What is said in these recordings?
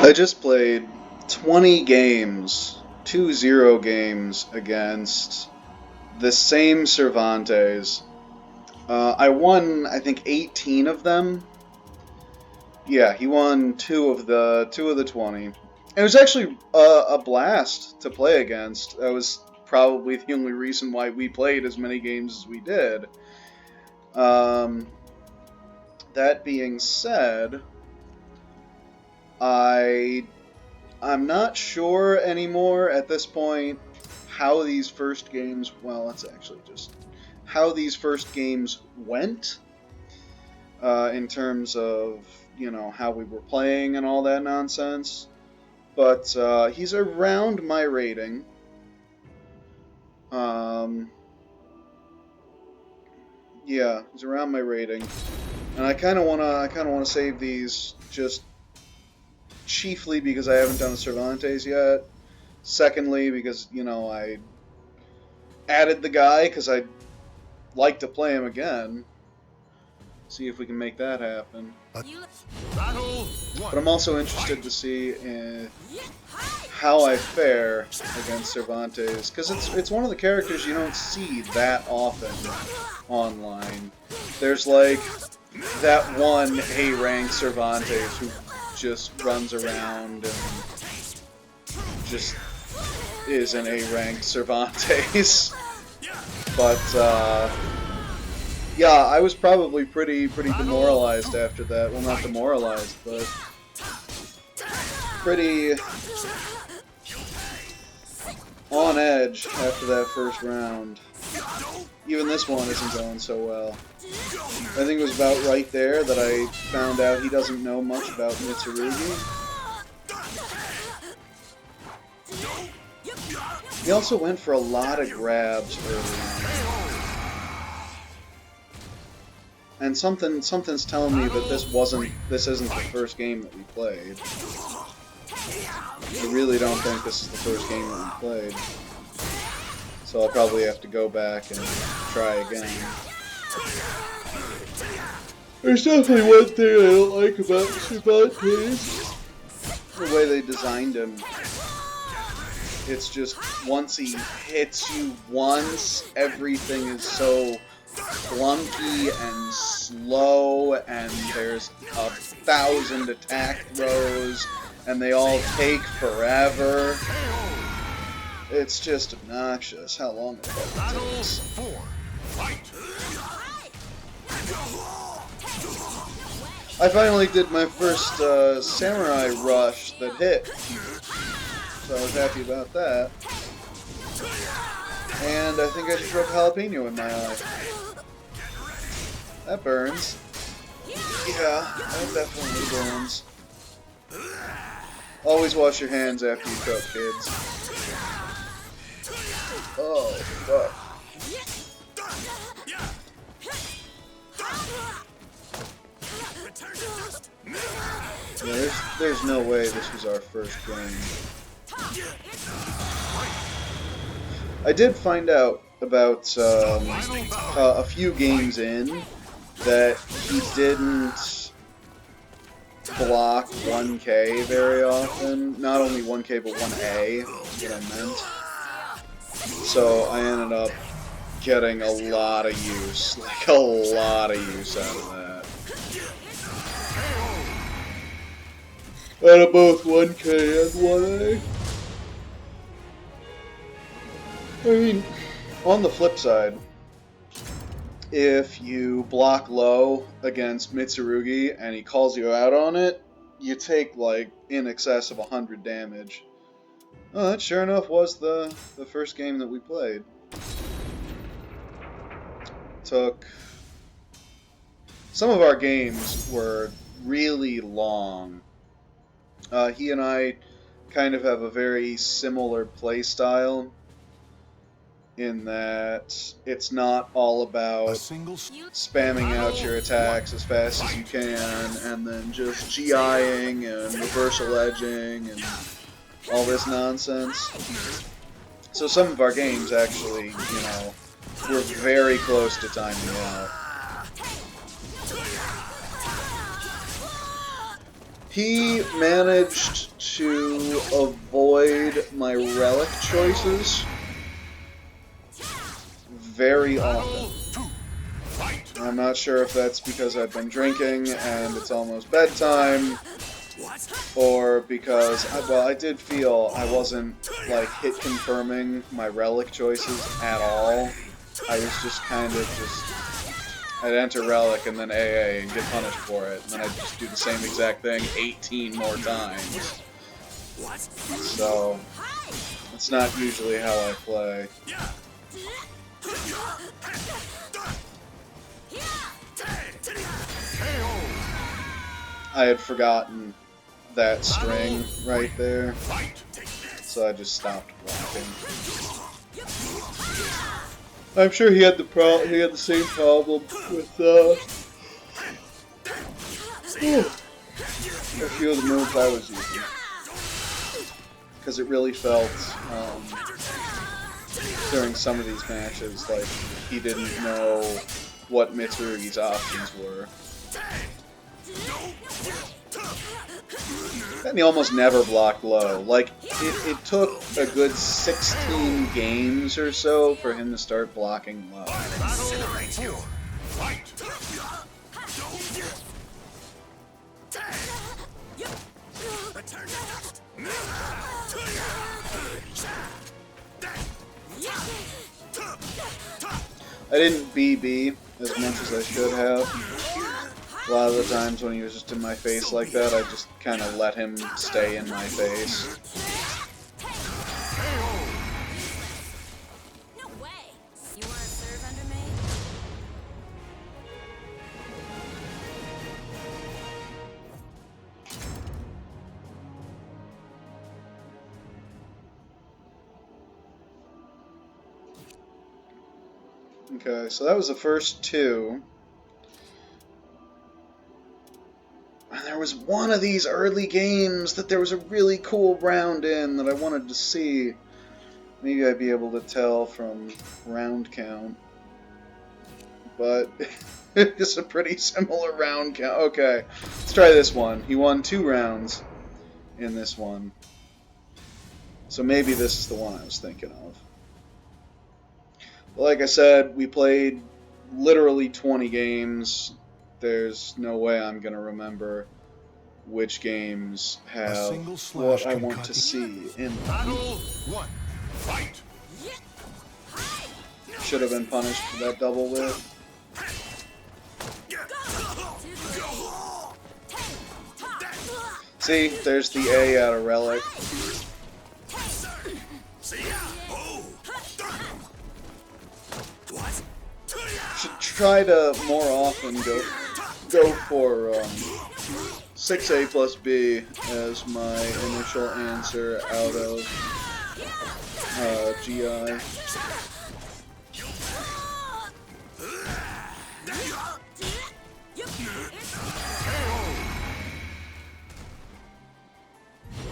I just played 20 games, 2-0 games against the same Cervantes. I won, I think, 18 of them. Yeah, he won two of the 20. It was actually a blast to play against. That was probably the only reason why we played as many games as we did. That being said, I'm not sure anymore at this point how these first games, well, let's actually just, how these first games went in terms of, you know, how we were playing and all that nonsense. But he's around my rating. Yeah, he's around my rating. And I kind of wanna save these just chiefly because I haven't done a Cervantes yet. Secondly, because, you know, I added the guy because I'd like to play him again. See if we can make that happen. But I'm also interested to see how I fare against Cervantes, because it's one of the characters you don't see that often online. There's like that one A-rank Cervantes who just runs around and just is an A-rank Cervantes. But yeah, I was probably pretty demoralized after that. Well, not demoralized, but pretty on edge after that first round. Even this one isn't going so well. I think it was about right there that I found out he doesn't know much about Mitsurugi. He also went for a lot of grabs early on. And something's telling me that this isn't the first game that we played. I really don't think this is the first game that we played. So I'll probably have to go back and try again. There's definitely one thing I don't like about Cervantes. The way they designed him. It's just, once he hits you once, everything is so clunky and slow, and there's 1,000 attack throws, and they all take forever. It's just obnoxious how long it takes. I finally did my first samurai rush that hit, so I was happy about that. And I think I just rubbed jalapeno in my eye. That burns. Yeah, that definitely burns. Always wash your hands after you cook, kids. Oh, fuck. Yeah, there's no way this was our first game. I did find out about a few games in that he didn't block 1K very often. Not only 1K, but 1A is what I meant. So I ended up getting a lot of use, like a lot of use out of that. Out of both 1K and 1A. I mean, on the flip side, if you block low against Mitsurugi and he calls you out on it, you take like in excess of 100 damage. Oh, that sure enough was the first game that we played. Some of our games were really long. He and I kind of have a very similar play style, in that it's not all about spamming out your attacks as fast as you can and then just GIing and reversal edging and all this nonsense. So some of our games actually, you know, were very close to timing out. He managed to avoid my relic choices very often. I'm not sure if that's because I've been drinking and it's almost bedtime, or because, well, I did feel I wasn't, like, hit confirming my relic choices at all. I was just kind of I'd enter relic and then AA and get punished for it, and then I'd just do the same exact thing 18 more times. So, that's not usually how I play. I had forgotten that string right there, so I just stopped blocking. I'm sure he had the same problem with a few of the moves I was using, because it really felt during some of these matches like he didn't know what Mitsurugi's options were. And he almost never blocked low. Like, it took a good 16 games or so for him to start blocking low. I didn't BB as much as I should have. A lot of the times when he was just in my face like that, I just kind of let him stay in my face. No way! You want to serve under me? Okay, so that was the first two. And there was one of these early games that there was a really cool round in that I wanted to see. Maybe I'd be able to tell from round count. But it's a pretty similar round count. Okay, let's try this one. He won 2 rounds in this one. So maybe this is the one I was thinking of. But like I said, we played literally 20 games. There's no way I'm going to remember which games have what I want to see in them. Should have been punished for that double whip. See, there's the A out of relic. Should try to more often go for 6A plus B as my initial answer out of GI.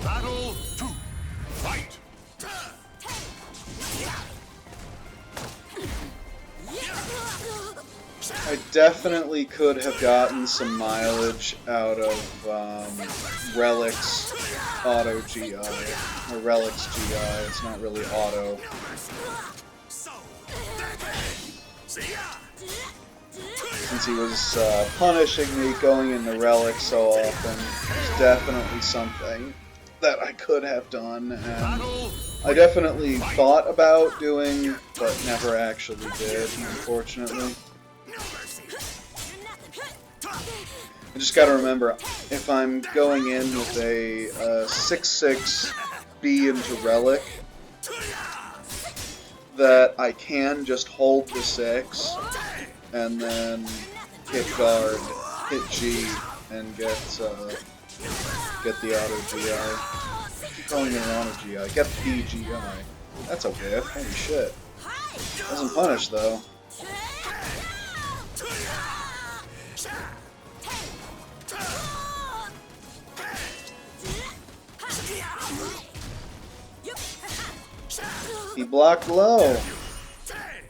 Battle 2. Fight. I definitely could have gotten some mileage out of Relic's auto GI, or Relic's GI. It's not really auto. Since he was punishing me going into Relic so often, it's definitely something that I could have done, and I definitely thought about doing, but never actually did, unfortunately. I just gotta remember, if I'm going in with a 6/6 B into Relic, that I can just hold the 6 and then hit guard, hit G, and get the auto GI. I'm calling it an auto GI. Get the GI. That's a whiff. Holy shit. Doesn't punish though. He blocked low,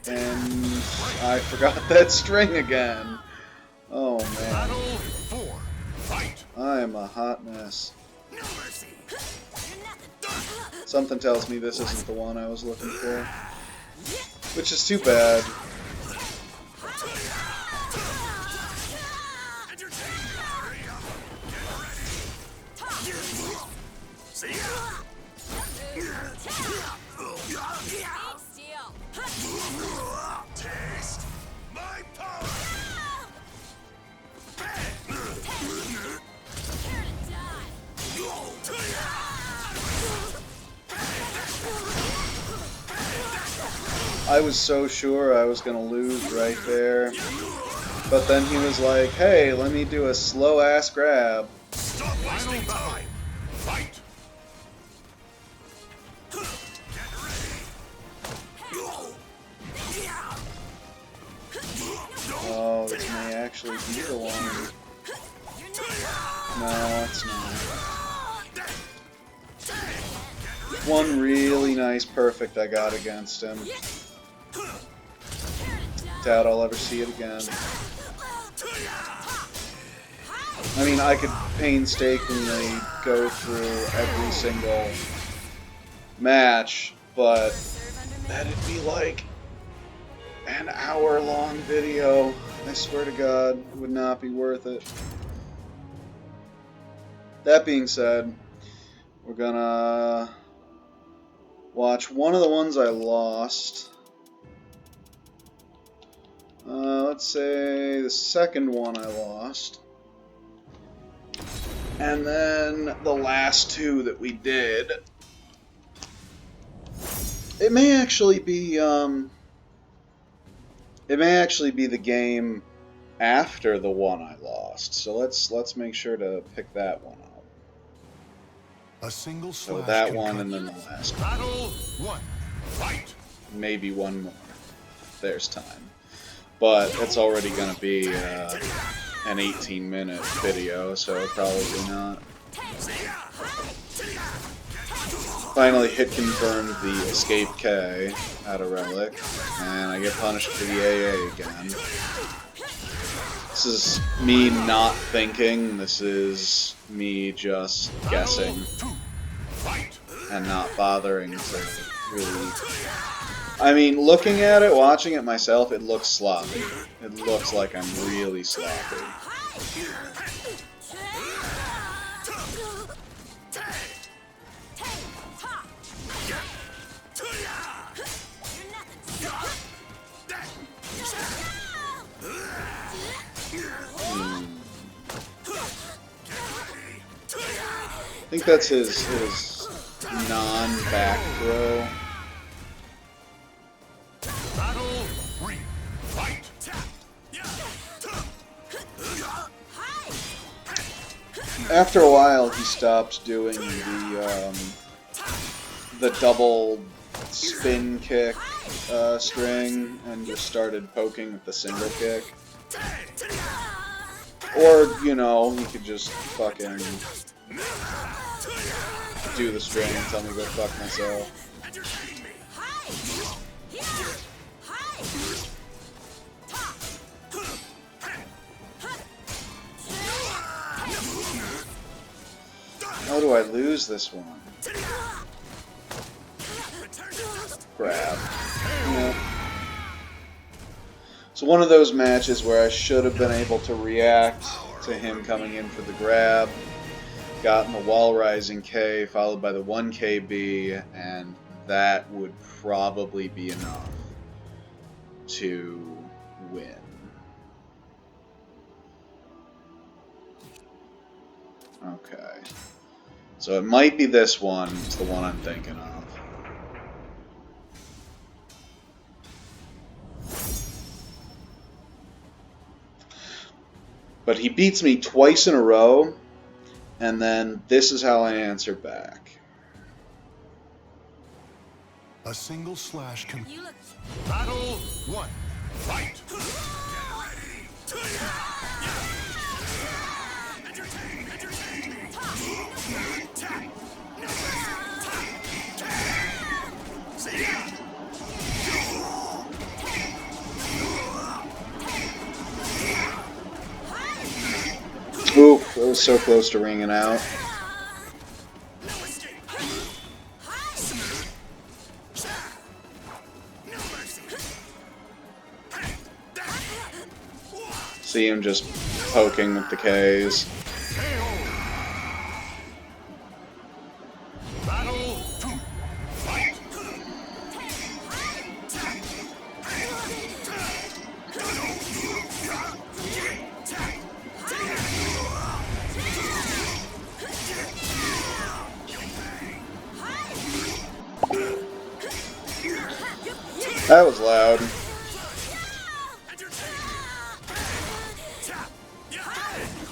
and I forgot that string again. Oh man, I I'm a hot mess. No mercy. Something tells me this isn't the one I was looking for. Which is too bad. Taste my power. I was so sure I was gonna lose right there. But then he was like, hey, let me do a slow-ass grab. Stop wasting time. Fight. Oh, this may actually be the one. No, it's not. One really nice perfect I got against him. Doubt I'll ever see it again. I mean, I could painstakingly go through every single match, but that'd be like an hour-long video. I swear to God, it would not be worth it. That being said, we're gonna watch one of the ones I lost. Let's say the second one I lost. And then the last two that we did. It may actually be the game after the one I lost. So let's make sure to pick that one up. A single So slash that can one cut. and then the last one. Battle 1. Fight. Maybe one more. If there's time. But it's already going to be an 18-minute video, so probably not. Finally hit confirmed the escape K out of Relic, and I get punished for the AA again. This is me not thinking, this is me just guessing and not bothering to really... I mean, looking at it, watching it myself, it looks sloppy. It looks like I'm really sloppy. I think that's his non-back throw. Battle 3. Fight. After a while, he stopped doing the double spin kick string and just started poking with the single kick. Or, you know, he could just fucking do the string and tell me to go fuck myself. How do I lose this one? Grab. Yeah. So one of those matches where I should have been able to react to him coming in for the grab, gotten the wall rising K followed by the 1KB, and that would probably be enough to win. Okay. So it might be this one, it's the one I'm thinking of. But he beats me twice in a row, and then this is how I answer back. A single slash can... You look... Battle 1. Fight. Oof, that was so close to ringing out. See him just poking with the Ks. Battle 2. Fight! That was loud.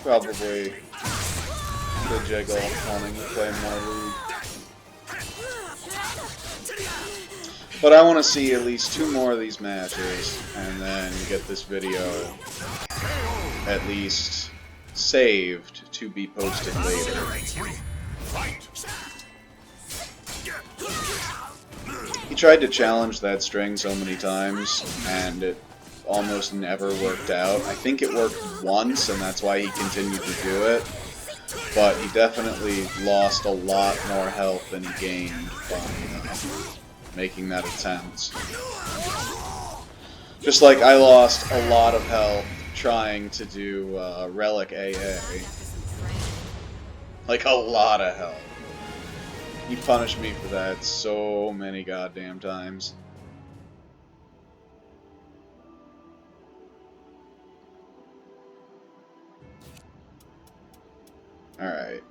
Probably the jiggle wanting to play more League. But I want to see at least 2 more of these matches and then get this video at least saved to be posted later. He tried to challenge that string so many times and it almost never worked out. I think it worked once and that's why he continued to do it. But he definitely lost a lot more health than he gained by making that attempt. Just like I lost a lot of health trying to do Relic AA. Like a lot of health. He punished me for that so many goddamn times. Alright.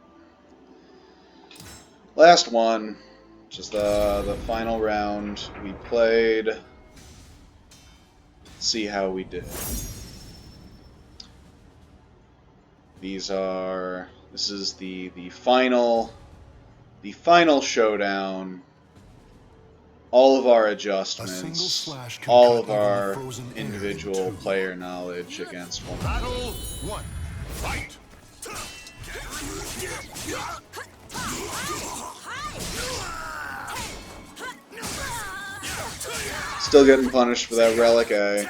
Last one. Just the final round. We played. Let's see how we did. This is the final showdown. All of our adjustments, all of our individual player knowledge against one another. Battle 1. Fight! Still getting punished for that Relic A.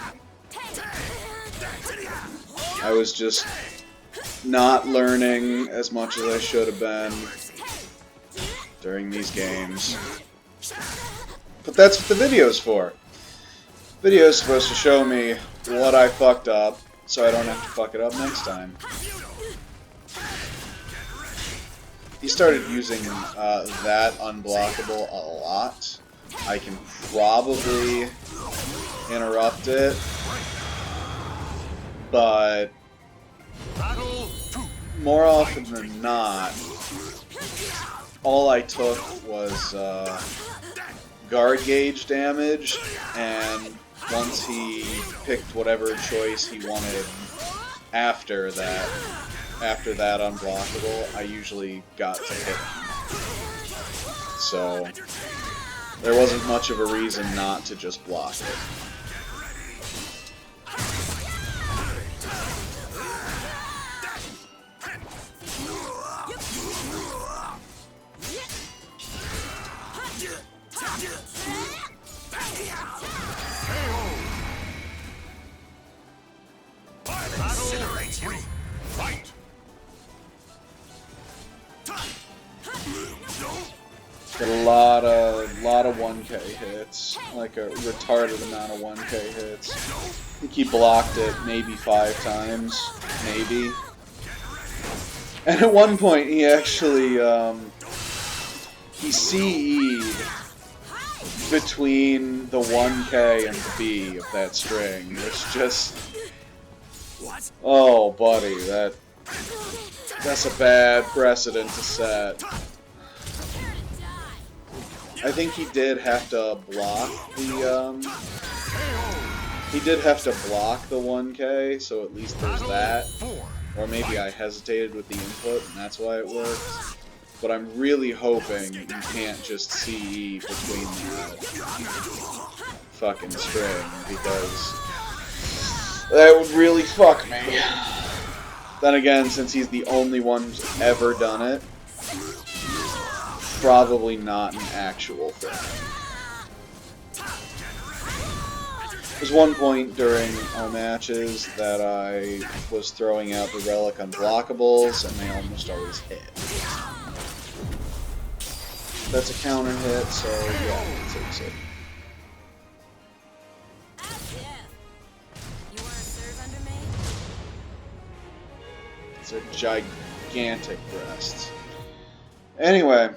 I was just not learning as much as I should have been during these games. But that's what the video's for. The video's supposed to show me what I fucked up so I don't have to fuck it up next time. He started using that unblockable a lot. I can probably interrupt it, but more often than not, all I took was guard gauge damage, and once he picked whatever choice he wanted after that unblockable, I usually got to hit him. So there wasn't much of a reason not to just block it. Fight! Get a lot of 1K hits, like a retarded amount of 1K hits. I think he blocked it maybe 5 times, maybe. And at one point he actually he CE'd between the 1K and the B of that string, which just, oh buddy, that's a bad precedent to set. I think he did have to block the 1K, so at least there's that. Or maybe I hesitated with the input and that's why it worked. But I'm really hoping you can't just CE between that fucking string, because that would really fuck me. Then again, since he's the only one who's ever done it, probably not an actual thing. There's one point during our matches that I was throwing out the relic unblockables, and they almost always hit. That's a counter hit, so yeah, it takes it. You want to serve under me? It's a gigantic breast. Anyway,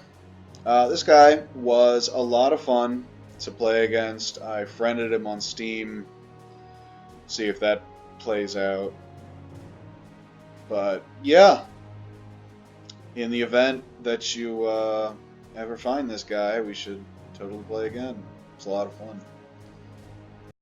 this guy was a lot of fun to play against. I friended him on Steam. See if that plays out. But yeah, in the event that you ever find this guy, we should totally play again. It's a lot of fun.